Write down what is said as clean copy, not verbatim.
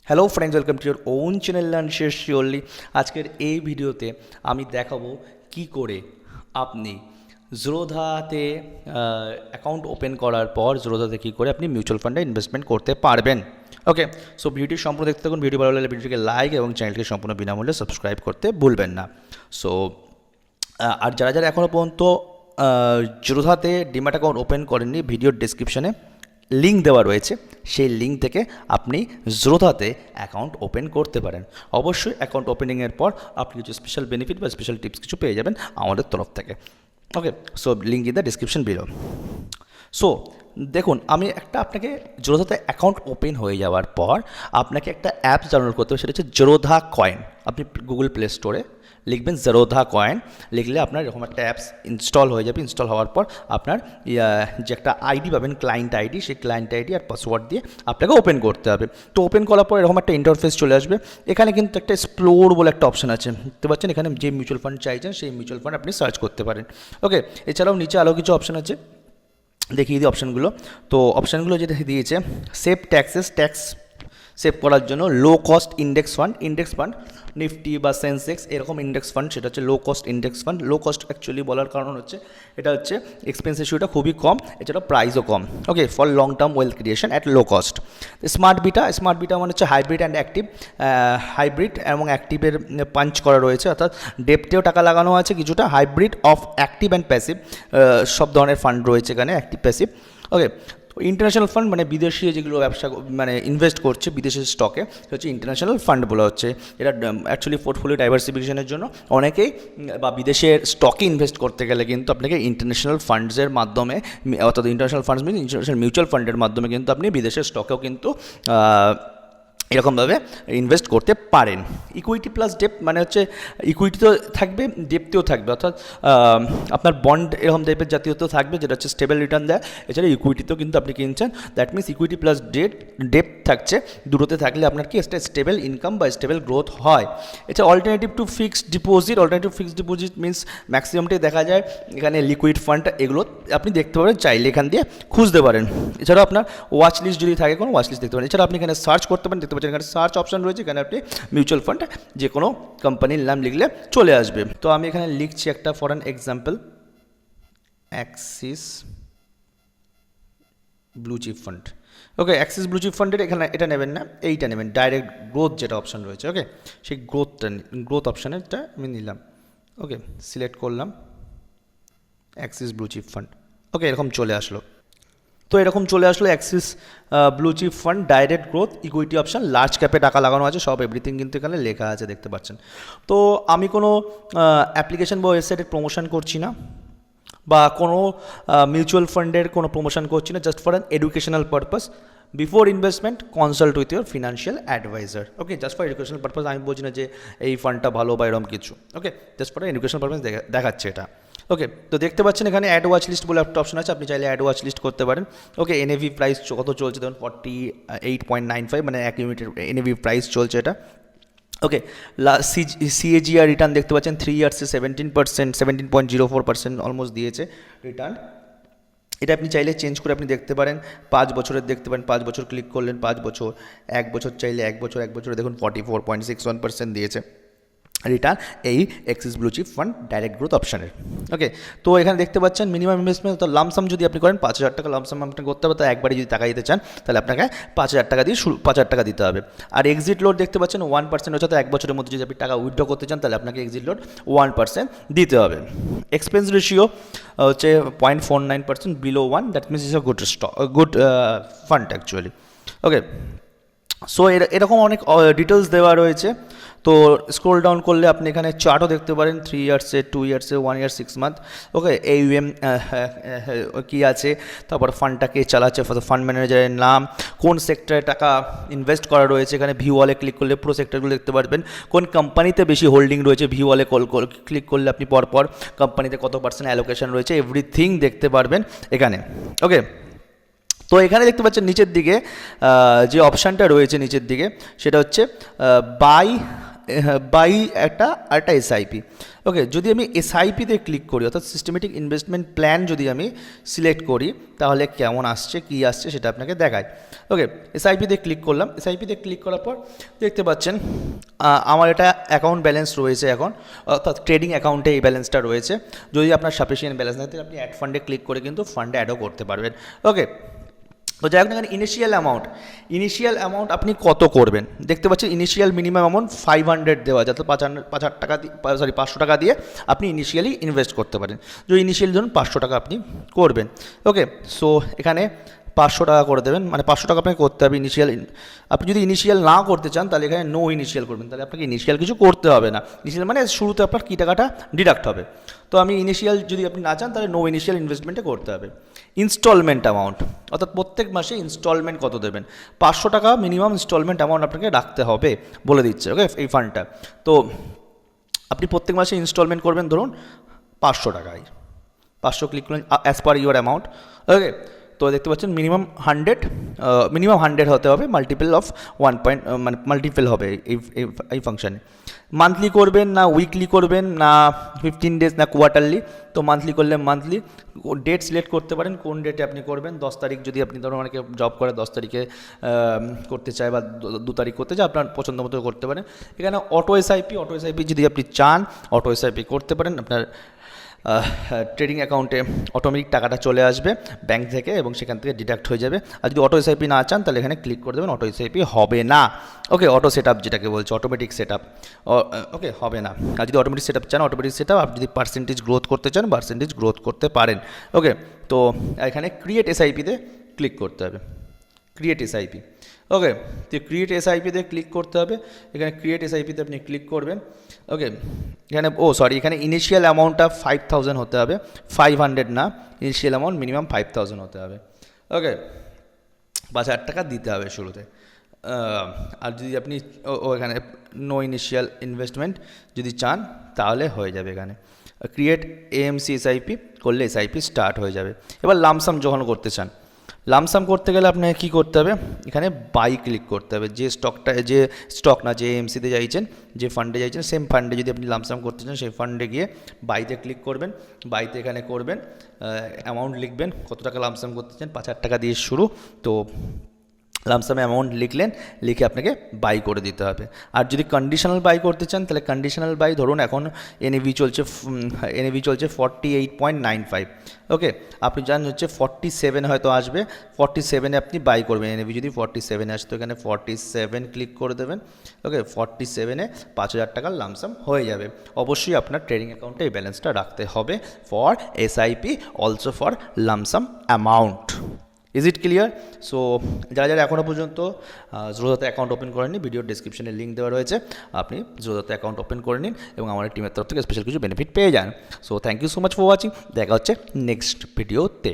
Hello friends, welcome to your own channel learn share surely. আজকের এই ভিডিওতে আমি দেখাবো কি করে আপনি জেরোধাতে অ্যাকাউন্ট ওপেন করার পর জেরোধাতে কী করে আপনি মিউচুয়াল ফান্ডে ইনভেস্টমেন্ট করতে পারবেন। ওকে, সো ভিডিওটি সম্পূর্ণ দেখতে থাকুন। ভিডিও ভালো লাগলে ভিডিওটিকে লাইক এবং চ্যানেলটিকে সম্পূর্ণ বিনামূল্যে সাবস্ক্রাইব করতে ভুলবেন না। সো আর যারা যারা এখনও পর্যন্ত জেরোধাতে ডিম্যাট অ্যাকাউন্ট ওপেন করেননি, ভিডিওর ডেসক্রিপশনে লিঙ্ক দেওয়া রয়েছে, সেই লিঙ্ক থেকে আপনি জেরোধাতে অ্যাকাউন্ট ওপেন করতে পারেন। অবশ্যই অ্যাকাউন্ট ওপেনিংয়ের পর আপনি কিছু স্পেশাল বেনিফিট বা স্পেশাল টিপস কিছু পেয়ে যাবেন আমাদের তরফ থেকে। Okay, so link in the description below. So দেখুন, আমি আপনাকে জেরোধাতে অ্যাকাউন্ট ওপেন হয়ে যাওয়ার পর আপনাকে একটা অ্যাপস ডাউনলোড করতে হবে, সেটা হচ্ছে জেরোধা কয়েন। আপনি গুগল প্লে স্টোরে লিখবেন জেরোধা কয়েন, লিখলে আপনার এরকম একটা অ্যাপস ইনস্টল হয়ে যাবে। ইনস্টল হওয়ার পর আপনার যে একটা আইডি পাবেন, ক্লায়েন্ট আইডি, সেই ক্লায়েন্ট আইডি আর পাসওয়ার্ড দিয়ে আপনাকে ওপেন করতে হবে। তো ওপেন করার পর এরকম একটা ইন্টারফেস চলে আসবে। এখানে কিন্তু একটা এক্সপ্লোর বলে একটা অপশন আছে, দেখতে পাচ্ছেন। এখানে যে মিউচুয়াল ফান্ড চাইছেন সেই মিউচুয়াল ফান্ড আপনি সার্চ করতে পারেন। ওকে, এছাড়াও নিচে আরও কিছু অপশন আছে, দেখিয়ে দিই অপশানগুলো। তো অপশানগুলো যেটা দিয়েছে, সেভ ট্যাক্সেস, ট্যাক্স সেভ করার জন্য low cost index fund Nifty বা সেন্সেক্স এরকম ইন্ডেক্স ফান্ড, সেটা হচ্ছে low cost index fund. Low cost actually বলার কারণ হচ্ছে এটা হচ্ছে এক্সপেন্স রেশিওটা খুবই কম, এছাড়া প্রাইসও কম। Okay, for long term wealth creation at low cost. Smart beta মানে হচ্ছে হাইব্রিড অ্যান্ড অ্যাক্টিভ, হাইব্রিড এবং অ্যাক্টিভের পাঞ্চ করা রয়েছে, অর্থাৎ ডেপ্টেও টাকা লাগানো আছে কিছুটা। Hybrid of active and passive, সব ধরনের ফান্ড রয়েছে এখানে, অ্যাক্টিভ প্যাসিভ। ওকে, ইন্টারন্যাশনাল ফান্ড মানে বিদেশি যেগুলো ব্যবসা মানে ইনভেস্ট করছে বিদেশের স্টকে, হচ্ছে ইন্টারন্যাশনাল ফান্ড বলা হচ্ছে। এটা অ্যাকচুয়ালি পোর্টফোলিও ডাইভার্সিফিকেশনের জন্য অনেকেই বা বিদেশের স্টকে ইনভেস্ট করতে গেলে কিন্তু আপনাকে ইন্টারন্যাশনাল ফান্ডসের মাধ্যমে, অর্থাৎ international funds means international mutual ফান্ডের মাধ্যমে কিন্তু আপনি বিদেশের স্টকেও কিন্তু এরকমভাবে ইনভেস্ট করতে পারেন। ইকুইটি প্লাস ডেপ্ট মানে হচ্ছে ইকুইটিতেও থাকবে, ডেপ্টেও থাকবে, অর্থাৎ আপনার বন্ড এরকম টাইপের জাতীয়তেও থাকবে, যেটা হচ্ছে স্টেবল রিটার্ন দেয়। এছাড়া ইকুইটিতেও কিন্তু আপনি কিনছেন, দ্যাট মিনস ইকুইটি প্লাস ডেপ্ট থাকছে। দুটোতে থাকলে আপনার কি একটা স্টেবল ইনকাম বা স্টেবল গ্রোথ হয়। এছাড়া alternative to fixed deposit means ম্যাক্সিমামটাই দেখা যায় এখানে লিকুইড ফান্ড, এগুলো আপনি দেখতে পাবেন, চাইলে এখান দিয়ে খুঁজতে পারেন। এছাড়াও আপনার ওয়াচ লিস্ট যদি থাকে, কোনো ওয়াচ লিস্ট দেখতে পারেন। এছাড়া আপনি এখানে সার্চ করতে পারেন, দেখতে পাচ্ছেন এখানে সার্চ অপশন রয়েছে, এখানে আপনি মিউচুয়াল ফান্ড যে কোনো কোম্পানির নাম লিখলে চলে আসবে। তো আমি এখানে লিখছি একটা for an example, Axis blue chip fund. Okay, Axis blue Chip ফান্ডের এখানে এটা নেবেন না, এইটা নেবেন, ডাইরেক্ট গ্রোথ যেটা অপশন রয়েছে। ওকে, সেই গ্রোথ অপশানেরটা আমি নিলাম। ওকে, সিলেক্ট করলাম Axis blue chip fund. Okay, এরকম চলে আসলো। তো এরকম চলে আসলো Axis blue chip fund, direct growth, equity option, large ক্যাপে টাকা লাগানো আছে, সব এভরিথিং কিন্তু এখানে লেখা আছে, দেখতে পাচ্ছেন। তো আমি কোনো অ্যাপ্লিকেশন বা ওয়েবসাইটের প্রমোশন করছি না, বা কোনো মিউচুয়াল ফান্ডের কোনো প্রমোশন করছি না, just for an educational purpose. Before investment consult with your financial adviser. Okay, just for educational purpose. আমি বলছি না যে এই ফান্ডটা ভালো বা এরকম কিছু। ওকে, জাস্ট ফর এডুকেশনাল পারপাস দেখাচ্ছে এটা। ওকে, তো দেখতে পাচ্ছেন এখানে অ্যাড ওয়াচ লিস্ট বলে একটা অপশন আছে, আপনি চাইলে অ্যাড ওয়াচ লিস্ট করতে পারেন। ওকে, এনএভি প্রাইস কত চলছে দেখুন, 48.95, মানে 1 ইউনিটের এনএভি প্রাইস চলছে এটা। ওকে, সিএজিআর রিটার্ন দেখতে পাচ্ছেন 3 ইয়ার্সে 17%, 17.04% অলমোস্ট দিয়েছে রিটার্ন। এটা আপনি চাইলে চেঞ্জ করে আপনি দেখতে পারেন, 5 বছরের দেখতে পারেন, 5 বছর ক্লিক করলেন, 5 বছর, 1 বছর চাইলে 1 বছরে দেখুন 44.61% দিয়েছে রিটার্ন এই Axis blue chip fund direct growth অপশানের। ওকে, তো এখানে দেখতে পাচ্ছেন মিনিমাম ইনভেস্টমেন্ট, তো লামসাম যদি আপনি করেন 5,000 টাকা লামসাম আপনি করতে হবে। তো একবারে যদি টাকা দিতে চান তাহলে আপনাকে 5,000 টাকা দিয়ে 5,000 টাকা দিতে হবে। আর এক্সিট লোড দেখতে পাচ্ছেন 1% হচ্ছে, তো 1 বছরের মধ্যে যদি আপনি টাকা উইথড্র করতে চান তাহলে আপনাকে এক্সিট লোড 1% দিতে হবে। এক্সপেন্স রেশিও হচ্ছে 0.49%, below 1, that means is a good fund actually. Okay, so এরকম অনেক ডিটেলস দেওয়া রয়েছে। তো স্ক্রোল ডাউন করলে আপনি এখানে চার্টও দেখতে পারেন, 3 ইয়ার্সে, 2 ইয়ার্সে, 1 ইয়ার, 6 মান্থ। ওকে, AUM কী আছে, তারপর ফান্ডটা কে চালাচ্ছে, ফান্ড ম্যানেজারের নাম, কোন সেক্টরে টাকা ইনভেস্ট করা রয়েছে, এখানে ভিউ ওয়ালে ক্লিক করলে পুরো সেক্টরগুলো দেখতে পারবেন। কোন কোম্পানিতে বেশি হোল্ডিং রয়েছে, ভিউ ওয়ালে ক্লিক করলে আপনি পরপর কোম্পানিতে কত % অ্যালোকেশন রয়েছে, এভরিথিং দেখতে পারবেন এখানে। ওকে, তো এখানে দেখতে পাচ্ছেন নিচের দিকে যে অপশানটা রয়েছে নিচের দিকে, সেটা হচ্ছে বাই বাই একটা এসআইপি। ওকে, যদি আমি এসআইপিতে ক্লিক করি অর্থাৎ সিস্টেমেটিক ইনভেস্টমেন্ট প্ল্যান যদি আমি সিলেক্ট করি তাহলে কেমন আসছে কী আসছে সেটা আপনাকে দেখায়। ওকে, এসআইপিতে ক্লিক করলাম। এসআইপিতে ক্লিক করার পর দেখতে পাচ্ছেন আমার এটা অ্যাকাউন্ট ব্যালেন্স রয়েছে এখন, অর্থাৎ ট্রেডিং অ্যাকাউন্টে এই ব্যালেন্সটা রয়েছে। যদি আপনার সাফিসিয়েন্ট ব্যালেন্স না থাকে আপনি অ্যাড ফান্ডে ক্লিক করে কিন্তু ফান্ডে অ্যাডও করতে পারবেন। ওকে, তো যাই হোক না, ইনিশিয়াল অ্যামাউন্ট আপনি কত করবেন দেখতে পাচ্ছেন। ইনিশিয়াল মিনিমাম অ্যামাউন্ট 500 দেওয়া যায়, তো 5,000 টাকা দিয়ে 500 টাকা দিয়ে আপনি ইনিশিয়ালি ইনভেস্ট করতে পারেন। যদি ইনিশিয়ালি ধরুন 500 টাকা আপনি করবেন। ওকে, সো এখানে 500 টাকা করে দেবেন, মানে 500 টাকা আপনাকে করতে হবে ইনিশিয়াল। আপনি যদি ইনিশিয়াল না করতে চান তাহলে এখানে নো ইনিশিয়াল করবেন, তাহলে আপনাকে ইনিশিয়াল কিছু করতে হবে না। ইনিশিয়াল মানে শুরুতে আপনার কী টাকাটা ডিডাক্ট হবে। তো আমি ইনিশিয়াল যদি আপনি না চান তাহলে নো ইনিশিয়াল ইনভেস্টমেন্টে করতে হবে। ইনস্টলমেন্ট অ্যামাউন্ট অর্থাৎ প্রত্যেক মাসে ইনস্টলমেন্ট কত দেবেন, 500 টাকা মিনিমাম ইনস্টলমেন্ট অ্যামাউন্ট আপনাকে রাখতে হবে বলে দিচ্ছে। ওকে, এই ফান্ডটা তো আপনি প্রত্যেক মাসে ইনস্টলমেন্ট করবেন ধরুন 500 টাকায়। 500 ক্লিক করলেন অ্যাজ পার ইউর অ্যামাউন্ট। ওকে, তো দেখতে পাচ্ছেন মিনিমাম 100 হতে হবে, মাল্টিপল অফ 1 পয়েন্ট মানে মাল্টিপল হবে এই ফাংশানে। মান্থলি করবেন না উইকলি করবেন না 15 ডেজ না কোয়ার্টারলি, তো মান্থলি করলে মান্থলি ডেট সিলেক্ট করতে পারেন কোন ডেটে আপনি করবেন। 10 তারিখ যদি আপনি ধরুন অনেকে জব করে 10 তারিখে করতে চায় বা 2 তারিখ করতে চায়, আপনার পছন্দ মতো করতে পারেন। এখানে অটো এসআইপি যদি আপনি চান অটো এসআইপি করতে পারেন। আপনার ট্রেডিং অ্যাকাউন্টে অটোমেটিক টাকাটা চলে আসবে ব্যাংক থেকে এবং সেখান থেকে ডিডাক্ট হয়ে যাবে। আর যদি অটো এসআইপি না চান তাহলে এখানে ক্লিক করে দেবেন, অটো এসআইপি হবে না। ওকে, অটো সেট আপ যেটাকে বলছে অটোমেটিক সেট আপ, ওকে হবে না। আর যদি অটোমেটিক সেট আপ চান অটোমেটিক সেট আপ, আপনি যদি পার্সেন্টেজ গ্রোথ করতে চান পার্সেন্টেজ গ্রোথ করতে পারেন। ওকে, তো এখানে ক্রিয়েট এসআইপিতে ক্লিক করতে হবে, ক্রিয়েট এসআইপি। ওকে, তো ক্রিয়েট এসআইপিতে ক্লিক করতে হবে। এখানে ক্রিয়েট এসআইপিতে আপনি ক্লিক করবেন। ওকে, এখানে এখানে ইনিশিয়াল অ্যামাউন্টটা 5,000 হতে হবে, 500 না, ইনিশিয়াল অ্যামাউন্ট মিনিমাম 5,000 হতে হবে। ওকে, 5,000 টাকা দিতে হবে শুরুতে। আর যদি আপনি এখানে নো ইনিশিয়াল ইনভেস্টমেন্ট যদি চান তাহলে হয়ে যাবে। এখানে ক্রিয়েট এএমসি এসআইপি করলে এসআইপি স্টার্ট হয়ে যাবে। এবার লামসাম যখন করতে চান, লামসাম করতে গেলে আপনাকে কী করতে হবে, এখানে বাই ক্লিক করতে হবে। যে এএমসিতে চাইছেন, যে ফান্ডে চাইছেন সেম ফান্ডে যদি আপনি লামসাম করতে চান সেই ফান্ডে গিয়ে বাইতে ক্লিক করবেন। বাইতে এখানে করবেন, অ্যামাউন্ট লিখবেন কত টাকা লামসাম করতে চান, 5,000 টাকা দিয়ে শুরু। তো লামসাম অ্যামাউন্ট লিখলেন, লিখে আপনাকে বাই করে দিতে হবে। আর যদি কন্ডিশনাল বাই করতে চান তাহলে কন্ডিশনাল বাই ধরুন এখন এনএভি চলছে 48.95। ওকে, আপনি জানেন হচ্ছে 47 হয়তো আসবে, 47-এ আপনি বাই করবেন। এনএভি যদি 47-এ আসে তো এখানে 47 ক্লিক করে দেবেন। ওকে, 47-এ 5,000 টাকার লামসাম হয়ে যাবে। অবশ্যই আপনার ট্রেডিং অ্যাকাউন্টে এই ব্যালেন্সটা রাখতে হবে for SIP, also for lump sum amount. Is it clear? So যারা এখনও পর্যন্ত জেরোধাতে অ্যাকাউন্ট ওপেন করেননি, ভিডিওর ডিসক্রিপশনে লিঙ্ক দেওয়া রয়েছে, আপনি জেরোধাতে অ্যাকাউন্ট ওপেন করে নিন এবং আমার টিমের তরফ থেকে স্পেশাল কিছু বেনিফিট পেয়ে যান। So thank you so much for watching. দেখা হচ্ছে নেক্সট ভিডিওতে।